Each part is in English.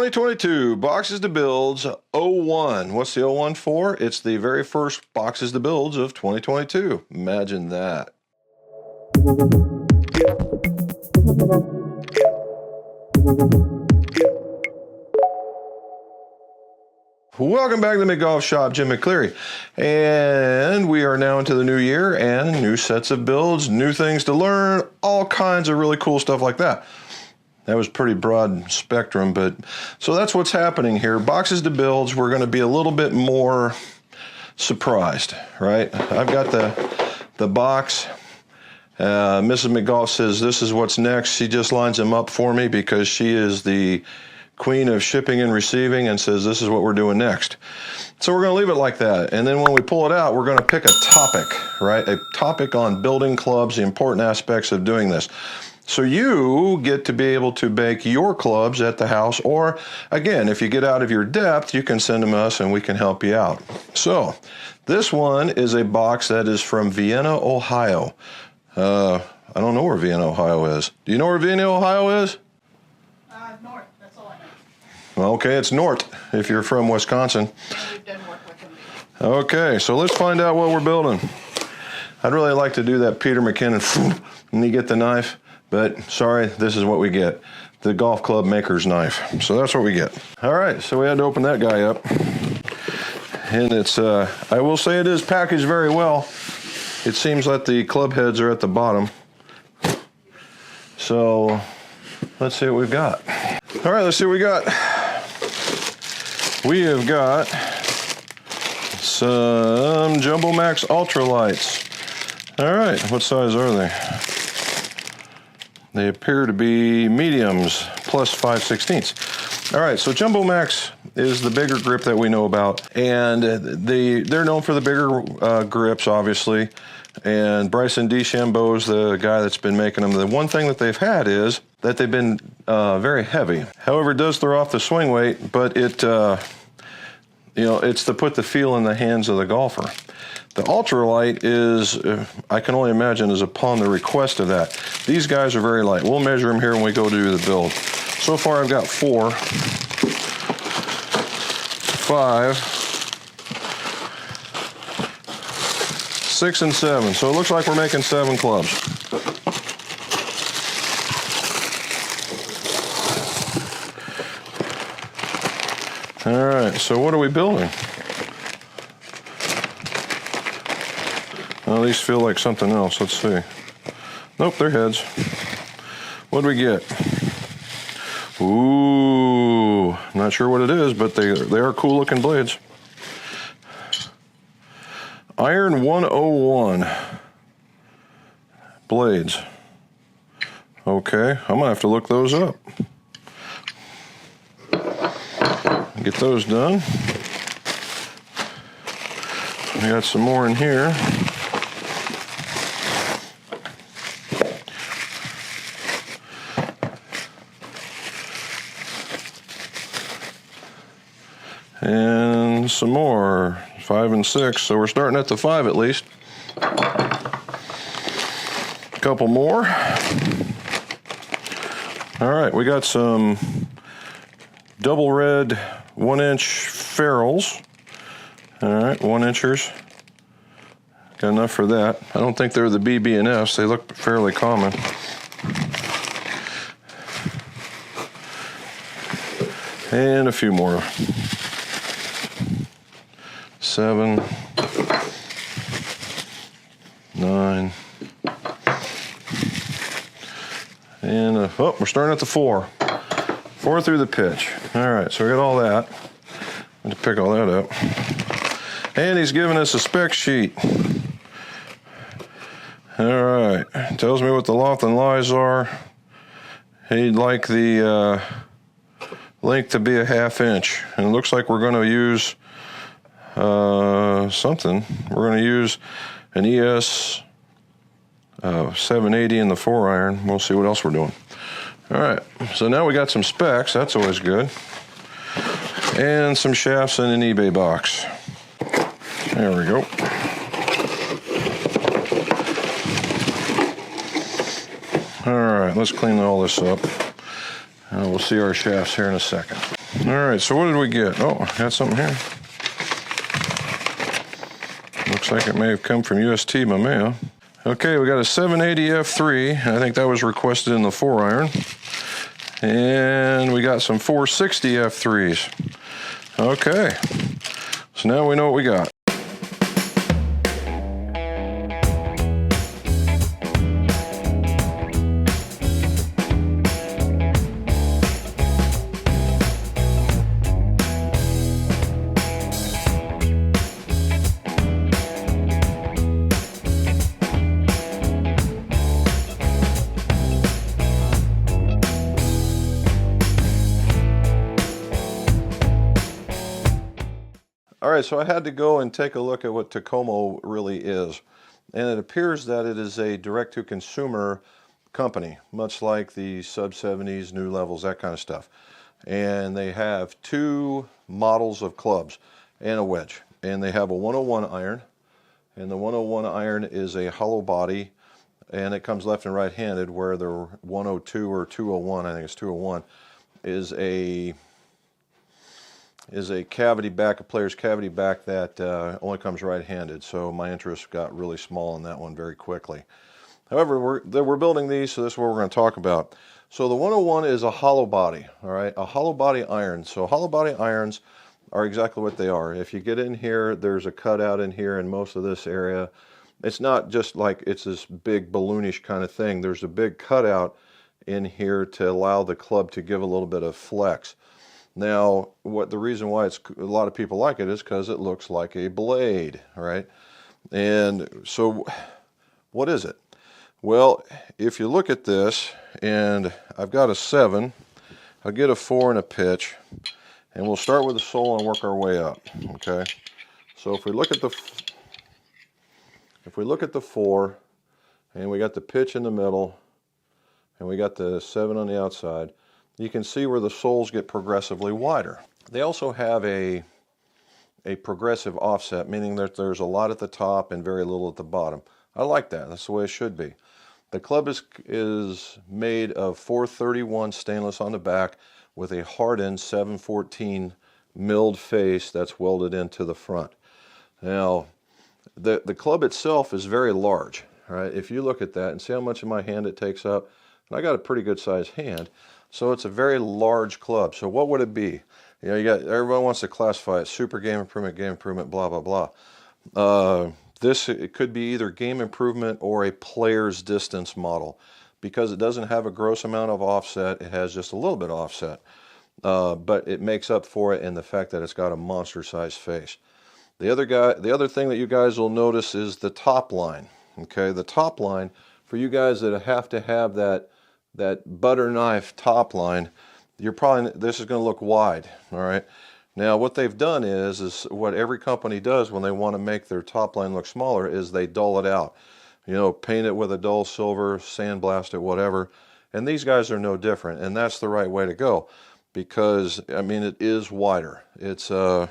2022 Boxes to Builds 01. What's the 01 for? It's the very first Boxes to Builds of 2022. Imagine that. Welcome back to the Golf Shop, Jim McCleary. And we are now into the new year and new sets of builds, new things to learn, all kinds of really cool stuff like that. That was pretty broad spectrum, but so that's what's happening here. Boxes to Builds, we're going to be a little bit more surprised, right? I've got the box. Mrs. McGough says this is what's next. She just lines them up for me because she is the queen of shipping and receiving and says this is what we're doing next. So we're going to leave it like that. And then when we pull it out, we're going to pick a topic, right? A topic on building clubs, the important aspects of doing this. So you get to be able to bake your clubs at the house, or again, if you get out of your depth, you can send them to us and we can help you out. So this one is a box that is from Vienna, Ohio. I don't know where Vienna, Ohio is. Do you know where Vienna, Ohio is? North, that's all I know. Well, okay, it's north if you're from Wisconsin. We've done work with them. Okay, so let's find out what we're building. I'd really like to do that Peter McKinnon, and you get the knife. But sorry, this is what we get. The golf club maker's knife. So that's what we get. All right, so we had to open that guy up. And it's, I will say it is packaged very well. It seems like the club heads are at the bottom. So let's see what we've got. All right, let's see what we got. We have got some jumbomax ultralights. All right, what size are they? They appear to be mediums plus 5/16. All right, so jumbomax is the bigger grip that we know about, and they're known for the bigger grips, obviously. And Bryson DeChambeau is the guy that's been making them. The one thing that they've had is that they've been very heavy. However, it does throw off the swing weight, but it, it's to put the feel in the hands of the golfer. The ultralight is, I can only imagine, is upon the request of that. These guys are very light. We'll measure them here when we go do the build. So far I've got 4, 5, 6, and 7. So it looks like we're making 7 clubs. All right, so what are we building? Oh, these feel like something else. Let's see. Nope, they're heads. What do we get? Ooh, not sure what it is, but they are cool looking blades. Iron 101 blades. Okay, I'm gonna have to look those up. Get those done. We got some more in here. And some more, 5 and 6, so we're starting at the 5 at least. A couple more. All right, we got some double red 1-inch ferrules. All right, 1-inchers. Got enough for that. I don't think they're the BB&Fs. They look fairly common. And a few more. 7, 9, and oh, we're starting at the 4. 4 through the pitch. All right, so we got all that. I'm going to pick all that up. And he's giving us a spec sheet. All right, tells me what the loft and lies are. He'd like the length to be a 1/2 inch, and it looks like we're going to use something. We're going to use an ES 780 in the 4-iron. We'll see what else we're doing. All right, so now we got some specs. That's always good. And some shafts in an eBay box. There we go. All right, let's clean all this up. We'll see our shafts here in a second. All right, so what did we get? Oh, I got something here. Looks like it may have come from UST by mail. Okay, we got a 780 F3. I think that was requested in the 4-iron. And we got some 460 F3s. Okay, so now we know what we got. All right, so I had to go and take a look at what Takomo really is. And it appears that it is a direct-to-consumer company, much like the sub-70s, new levels, that kind of stuff. And they have 2 models of clubs and a wedge. And they have a 101 iron. And the 101 iron is a hollow body, and it comes left and right-handed, where the 102 or 201, I think it's 201, is a cavity back, a player's cavity back that only comes right-handed. So my interest got really small in that one very quickly. However, we're building these, so this is what we're going to talk about. So the 101 is a hollow body, all right, a hollow body iron. So hollow body irons are exactly what they are. If you get in here, there's a cutout in here in most of this area. It's not just like it's this big balloonish kind of thing. There's a big cutout in here to allow the club to give a little bit of flex. Now, the reason why a lot of people like it is because it looks like a blade, right? And so, what is it? Well, if you look at this, and I've got a 7, I'll get a 4 and a pitch, and we'll start with the sole and work our way up. Okay. So if we look at the 4, and we got the pitch in the middle, and we got the 7 on the outside, you can see where the soles get progressively wider. They also have a progressive offset, meaning that there's a lot at the top and very little at the bottom. I like that. That's the way it should be. The club is made of 431 stainless on the back with a hardened 714 milled face that's welded into the front. Now, the club itself is very large. Right? If you look at that and see how much of my hand it takes up, and I got a pretty good sized hand, so it's a very large club. So what would it be? You know, everyone wants to classify it: super game improvement, blah blah blah. It could be either game improvement or a player's distance model, because it doesn't have a gross amount of offset. It has just a little bit of offset, but it makes up for it in the fact that it's got a monster-sized face. The other thing that you guys will notice is the top line. Okay, the top line, for you guys that have to have that butter knife top line, this is going to look wide. All right. Now what they've done is what every company does when they want to make their top line look smaller is they dull it out. You know, paint it with a dull silver, sandblast it, whatever. And these guys are no different, and that's the right way to go, because I mean it is wider. It's you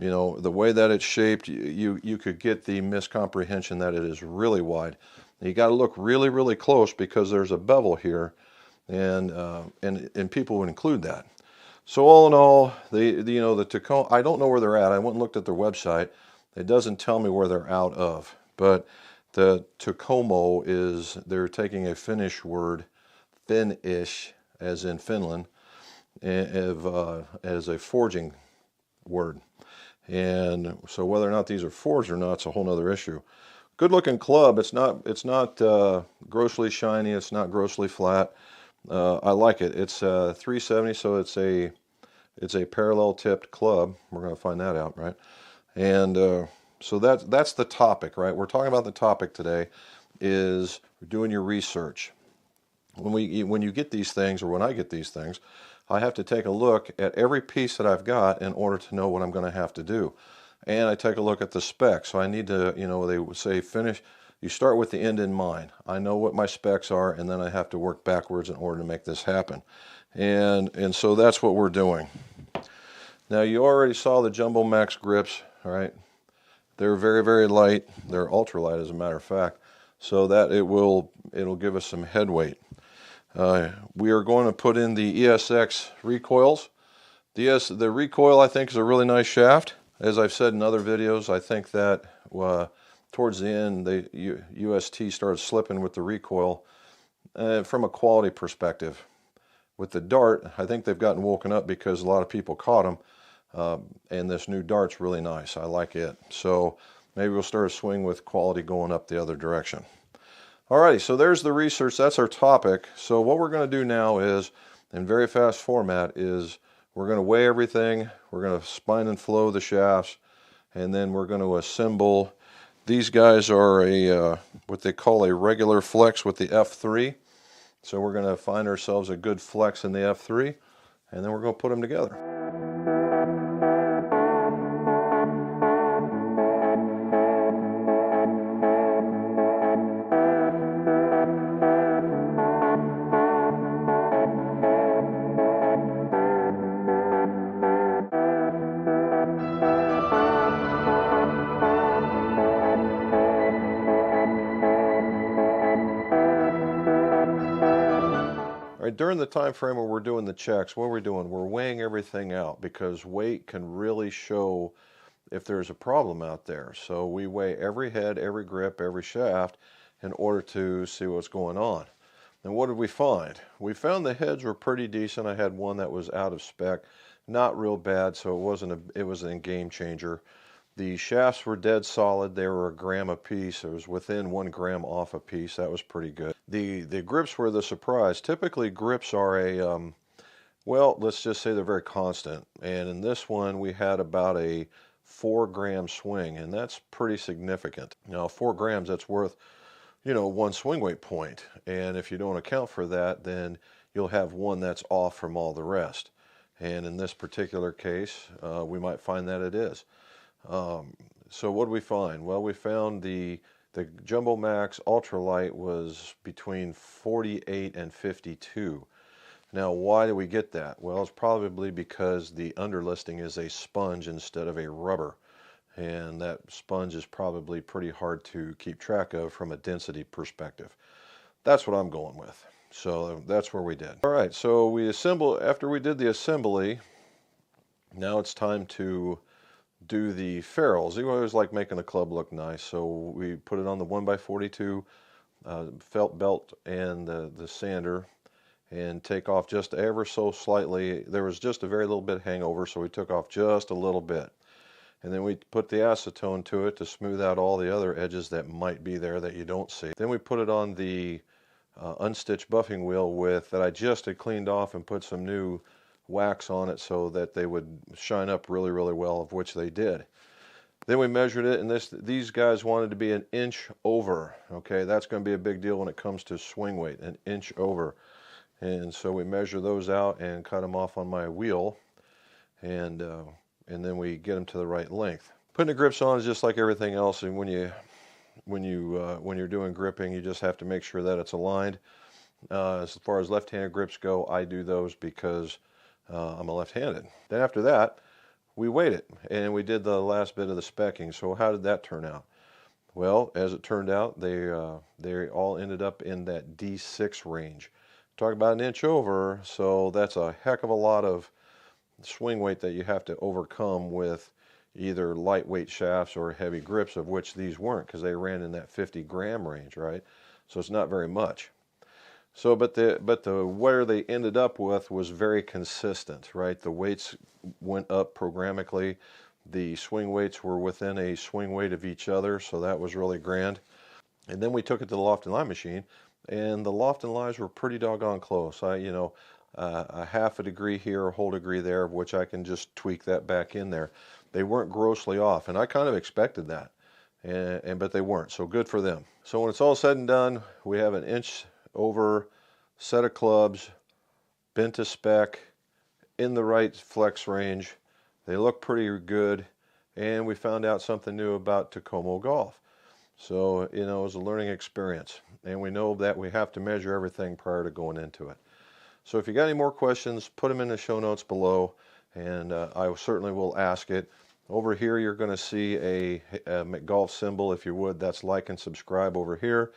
know, the way that it's shaped, you could get the miscomprehension that it is really wide. You got to look really, really close, because there's a bevel here, and people would include that. So all in all, the Takomo, I don't know where they're at. I went and looked at their website. It doesn't tell me where they're out of, but the Takomo they're taking a Finnish word, Finnish, as in Finland, as a forging word. And so whether or not these are forged or not, it's a whole other issue. Good looking club. It's not grossly shiny. It's not grossly flat. I like it. It's 370, so it's a parallel tipped club. We're going to find that out, right? And so that's the topic, right? We're talking about the topic today is doing your research. When you get these things, or when I get these things, I have to take a look at every piece that I've got in order to know what I'm going to have to do. And I take a look at the specs. So I need to, you know, they would say finish. You start with the end in mind. I know what my specs are, and then I have to work backwards in order to make this happen. And so that's what we're doing. Now you already saw the jumbomax grips, all right? They're very, very light. They're ultra light, as a matter of fact, so that it'll give us some head weight. We are going to put in the ESX recoils. The Recoil, I think, is a really nice shaft. As I've said in other videos, I think that towards the end, the UST started slipping with the Recoil from a quality perspective. With the Dart, I think they've gotten woken up because a lot of people caught them, and this new Dart's really nice. I like it. So maybe we'll start a swing with quality going up the other direction. Alrighty, so there's the research. That's our topic. So what we're going to do now is, in very fast format, is we're going to weigh everything. We're going to spine and flow the shafts, and then we're going to assemble. These guys are what they call a regular flex with the F3. So we're going to find ourselves a good flex in the F3, and then we're going to put them together. During the time frame where we're doing the checks, what are we doing? We're weighing everything out because weight can really show if there's a problem out there. So we weigh every head, every grip, every shaft in order to see what's going on. And what did we find? We found the heads were pretty decent. I had one that was out of spec, not real bad, so it wasn't a game changer. The shafts were dead solid. They were a gram a piece. It was within 1 gram off a piece. That was pretty good. The grips were the surprise. Typically grips are well, let's just say they're very constant. And in this one we had about a 4 gram swing, and that's pretty significant. Now 4 grams, that's worth, 1 swing weight point. And if you don't account for that, then you'll have one that's off from all the rest. And in this particular case, we might find that it is. So what did we find? Well, we found the jumbomax ultralight was between 48 and 52. Now, why do we get that? Well, it's probably because the underlisting is a sponge instead of a rubber, and that sponge is probably pretty hard to keep track of from a density perspective. That's what I'm going with. So that's where we did. All right, so after we did the assembly, now it's time to do the ferrules. We always like making the club look nice, so we put it on the 1x42 felt belt and the sander, and take off just ever so slightly. There was just a very little bit hangover, so we took off just a little bit. And then we put the acetone to it to smooth out all the other edges that might be there that you don't see. Then we put it on the unstitched buffing wheel that I just had cleaned off and put some new wax on it so that they would shine up really, really well, of which they did. Then we measured it, and these guys wanted to be 1 inch over. Okay, that's going to be a big deal when it comes to swing weight, 1 inch over. And so we measure those out and cut them off on my wheel, and then we get them to the right length. Putting the grips on is just like everything else, and when you're doing gripping, you just have to make sure that it's aligned. As far as left-handed grips go, I do those because I'm a left-handed. Then after that, we weighed it, and we did the last bit of the specking. So how did that turn out? Well, as it turned out, they all ended up in that D6 range. Talk about 1 inch over, so that's a heck of a lot of swing weight that you have to overcome with either lightweight shafts or heavy grips, of which these weren't, because they ran in that 50 gram range, right? So it's not very much. So, but where they ended up with was very consistent, right? The weights went up programmatically. The swing weights were within a swing weight of each other, so that was really grand. And then we took it to the loft and lie machine, and the loft and lies were pretty doggone close. A half a degree here, a whole degree there, which I can just tweak that back in there. They weren't grossly off, and I kind of expected that, but they weren't, so good for them. So when it's all said and done, we have 1 inch over set of clubs, bent to spec, in the right flex range. They look pretty good, and we found out something new about Takomo golf. So, it was a learning experience, and we know that we have to measure everything prior to going into it. So if you got any more questions, put them in the show notes below, and I certainly will ask it. Over here, you're going to see a golf symbol, if you would. That's like and subscribe over here.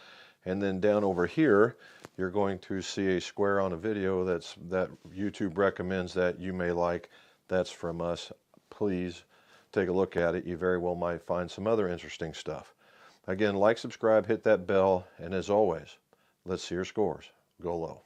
And then down over here, you're going to see a square on a video that YouTube recommends that you may like. That's from us. Please take a look at it. You very well might find some other interesting stuff. Again, like, subscribe, hit that bell, and as always, let's see your scores go low.